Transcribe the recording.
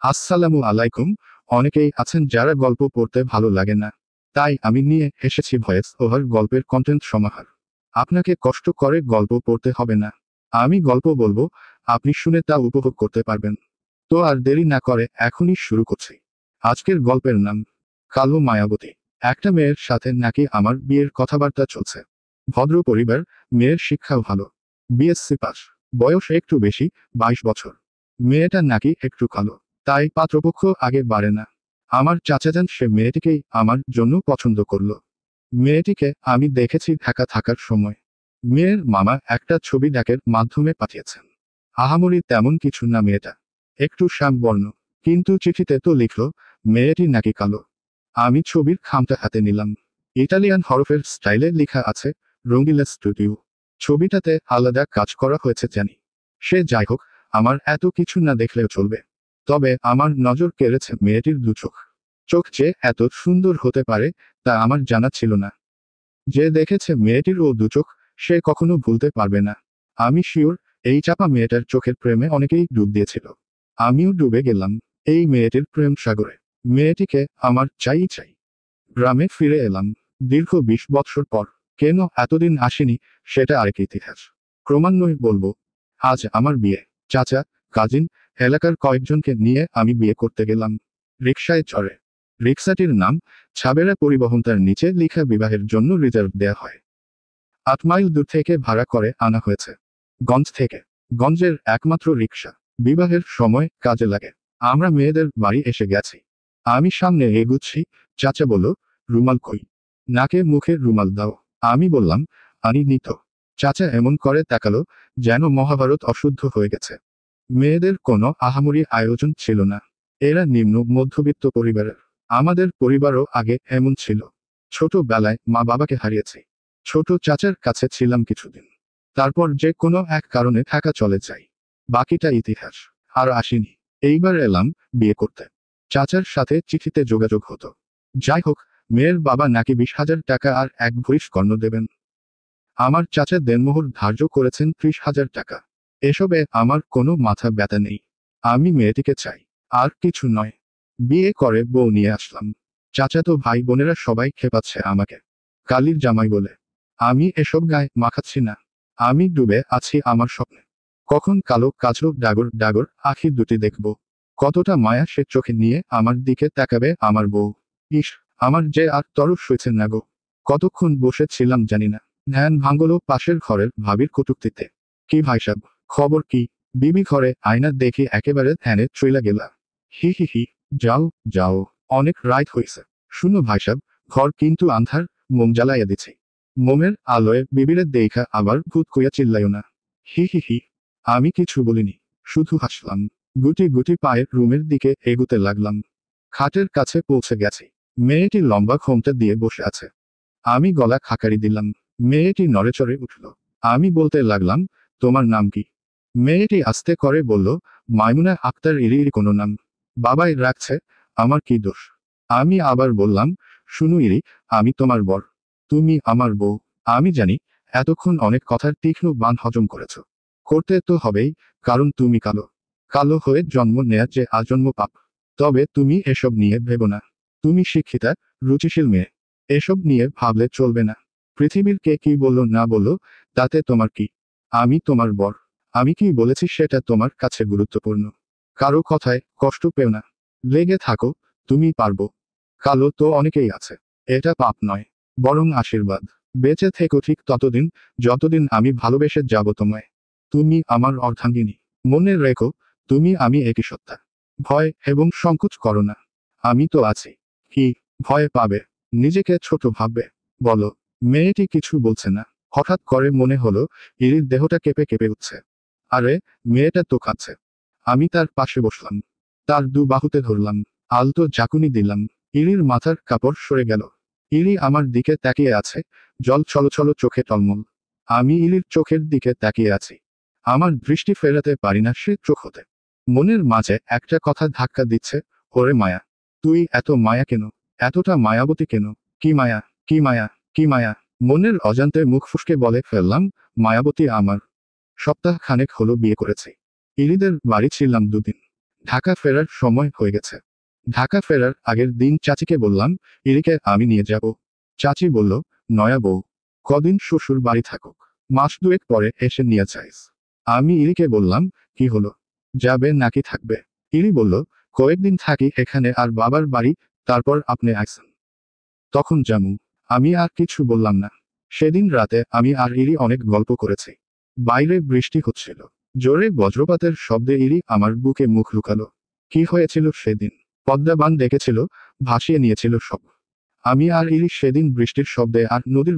আসসালামু আলাইকুম। অনেকেই আছেন যারা গল্প পড়তে ভালো লাগে না, তাই আমি নিয়ে এসেছি ভয়েস ওভার গল্পের কন্টেন্ট সমাহার। আপনাকে কষ্ট করে গল্প পড়তে হবে না, আমি গল্প বলবো, আপনি শুনে তা উপভোগ করতে পারবেন। তো আর দেরি না করে এখনই শুরু করছি। আজকের গল্পের নাম কালো মায়াবতী। একটা মেয়ের সাথে নাকি আমার বিয়ের কথাবার্তা চলছে। ভদ্র পরিবার, মেয়ের শিক্ষাও ভালো, বিএসসি পাস, বয়স একটু বেশি, 22 বছর। মেয়েটা নাকি একটু কালো, তাই পাত্রপক্ষ আগে বাড়ে না। আমার চাচাজান সে মেয়েটিকেই আমার জন্য পছন্দ করলো। মেয়েটিকে আমি দেখেছি ঢাকা থাকার সময়। মেয়ের মামা একটা ছবি ডাকের মাধ্যমে পাঠিয়েছেন। আহামরি তেমন কিছু না মেয়েটা, একটু শ্যামবর্ণ, কিন্তু চিঠিতে তো লিখলো মেয়েটি নাকি কালো। আমি ছবির খামটা হাতে নিলাম। ইটালিয়ান হরফের স্টাইলে লেখা আছে রঙ্গিলা স্টুডিও। ছবিটাতে আলাদা কাজ করা হয়েছে জানি। সে যাই হোক, আমার এত কিছু না দেখলেও চলবে। তবে আমার নজর কেড়েছে মেয়েটির দু চোখ। চোখ যে এত সুন্দর হতে পারে তা আমার জানা ছিল না। যে দেখেছে মেয়েটির ও দু চোখ, সে কখনো ভুলতে পারবে না। আমি শিওর, এই চাপা মেয়েটার চোখের প্রেমে অনেকেই ডুব দিয়েছিল। আমিও ডুবে গেলাম এই মেয়েটির প্রেম সাগরে। মেয়েটিকে আমার চাই চাই। গ্রামে ফিরে এলাম দীর্ঘ 20 বছর পর। কেন এতদিন আসেনি সেটা আরেক ইতিহাস, ক্রমান্বয়ে বলবো। আজ আমার বিয়ে। চাচা, কাজিন, এলাকার কয়েকজনকে নিয়ে আমি বিয়ে করতে গেলাম রিকশায় চড়ে। রিকশাটির নাম ছাবেরা পরিবহন, তার নিচে লেখা বিবাহের জন্য রিজার্ভ দেয়া হয়। 8 মাইল দূর থেকে ভাড়া করে আনা হয়েছে, গঞ্জ থেকে। গঞ্জের একমাত্র রিকশা, বিবাহের সময় কাজে লাগে। আমরা মেয়েদের বাড়ি এসে গেছি। আমি সামনে এগুচ্ছি, চাচা বলল, রুমাল কই? নাকে মুখে রুমাল দাও। আমি বললাম, আনি নিত। চাচা এমন করে তাকালো যেন মহাভারত অশুদ্ধ হয়ে গেছে। মেয়েদের কোনো আহামরি আয়োজন ছিল না। এরা নিম্ন মধ্যবিত্ত পরিবারের। আমাদের পরিবারও আগে এমন ছিল। ছোটবেলায় মা বাবাকে হারিয়েছি। ছোট চাচার কাছে ছিলাম কিছুদিন, তারপর যে কোনো এক কারণে ঢাকা চলে যাই। বাকিটা ইতিহাস। আর আসিনি। এইবার এলাম বিয়ে করতে। চাচার সাথে চিঠিতে যোগাযোগ হতো। যাই হোক, মেয়ের বাবা নাকি 20,000 টাকা আর এক ভরি স্বর্ণ দেবেন। আমার চাচা দেনমোহর ধার্য করেছেন 30,000 টাকা। এসবে আমার কোনো মাথা ব্যথা নেই। আমি মেয়েটিকে চাই, আর কিছু নয়। বিয়ে করে বউ নিয়ে আসলাম। চাচাতো ভাই বোনেরা সবাই খেপাচ্ছে আমাকে কালির জামাই বলে। আমি এসব গায়ে মাখাচ্ছি না। আমি ডুবে আছি আমার স্বপ্নে। কখন কালো কাজল ডাগর ডাগর আখি দুটি দেখব। কতটা মায়া সে চোখে নিয়ে আমার দিকে তাকাবে আমার বউ। ইস, আমার যে আর তরস সইছে না গো। কতক্ষণ বসে ছিলাম জানি না। ধ্যান ভাঙল পাশের ঘরের ভাবির কটূক্তিতে। কি ভাইসাব, খবর কি? বিবি ঘরে আয়না দেখি একেবারে ধ্যানে চইলা গেলা। হি হি হি, যাও যাও, অনেক রাইত হইছে। শুনো ভাইসাব, ঘর কিন্তু আন্ধার, মোম জ্বালাইয়া দিছি। মোমের আলোয় বিবিরে দেইখা আবার ভূত কইয়া চিল্লাইও না। হি হি হি। আমি কিছু বলিনি, শুধু হাসলাম। গুটি গুটি পায়ে রুমের দিকে এগুতে লাগলাম। খাটের কাছে পৌঁছে গেছি। মেয়েটি লম্বা ঘোমটা দিয়ে বসে আছে। আমি গলা খাকারি দিলাম। মেয়েটি নড়েচড়ে উঠল। আমি বলতে লাগলাম, তোমার নাম কি? মেয়েটি আস্তে করে বলল, মাইমুনা আক্তার। ইরি কোনো নাম, বাবাই রাখছে, আমার কি দোষ? আমি আবার বললাম, শুনু ইরি, আমি তোমার বর, তুমি আমার বউ। আমি জানি এতক্ষণ অনেক কথার তীক্ষ্ণ বান হজম করেছ। করতে তো হবেই, কারণ তুমি কালো। কালো হয়ে জন্ম নেয়া যে আজন্ম পাপ। তবে তুমি এসব নিয়ে ভেবো না। তুমি শিক্ষিতা, রুচিশীল মেয়ে। এসব নিয়ে ভাবলে চলবে না। পৃথিবীর কে কি বলল না বলল, তাতে তোমার কি? আমি তোমার বর। আমি কি বলেছি সেটা তোমার কাছে গুরুত্বপূর্ণ। কারো কথায় কষ্ট পেও না। লেগে থাকো, তুমি পারবো। কালো তো অনেকেই আছে। এটা পাপ নয়, বরং আশীর্বাদ। বেঁচে থেকো ঠিক ততদিন, যতদিন আমি ভালোবেসে যাব তোমায়। তুমি আমার অর্ধাঙ্গিনী। মনে রেখো, তুমি আমি একই সত্তা। ভয় এবং সংকোচ করো না। আমি তো আছি। কি ভয় পাবে? নিজেকে ছোট ভাববে? বলো। মেয়েটি কিছু বলছে না। হঠাৎ করে মনে হলো ইরির দেহটা কেঁপে কেঁপে উঠছে। আরে, মেয়েটা তো কাঁদছে। আমি তার পাশে বসলাম। তার দু বাহুতে ধরলাম। আলতো ঝাঁকুনি দিলাম। ইরির মাথার কাপড় সরে গেল। ইরি আমার দিকে তাকিয়ে আছে, জল ছলছল চোখে টলমল। আমি ইরির চোখের দিকে তাকিয়ে আছি। আমার দৃষ্টি ফেরাতে পারি না সে চোখ হতে। মনের মাঝে একটা কথা ধাক্কা দিচ্ছে, ওরে মায়া, তুই এত মায়া কেন? এতটা মায়াবতী কেন? কি মায়া, কি মায়া, কি মায়া? মনের অজান্তে মুখ ফুসকে বলে ফেললাম, মায়াবতী আমার। সপ্তাহ খানেক হলো বিয়ে করেছি। ইরিদের বাড়ি ছিলাম 2 দিন। ঢাকা ফেরার সময় হয়ে গেছে। ঢাকা ফেরার আগের দিন চাচিকে বললাম, ইরিকে আমি নিয়ে যাব। চাচি বলল, নয়া বউ, কদিন শ্বশুর বাড়ি থাকুক, মাস দুয়েক পরে এসে নিয়ে যাইস। আমি ইরিকে বললাম, কি হলো, যাবে নাকি থাকবে? ইরি বলল, কয়েকদিন থাকি এখানে আর বাবার বাড়ি, তারপর আপনি আইসেন তখন জামু। আমি আর কিছু বললাম না। সেদিন রাতে আমি আর ইরি অনেক গল্প করেছি। বাইরে বৃষ্টি হচ্ছিল। জোরে বজ্রপাতের শব্দে ইরি আমার বুকে মুখ লুকালো। কি হয়েছিল সেদিন? পদ্মা বান ডেকেছিল, ভাসিয়ে নিয়েছিল সব। আমি আর ইরি সেদিন বৃষ্টির শব্দে আর নদীর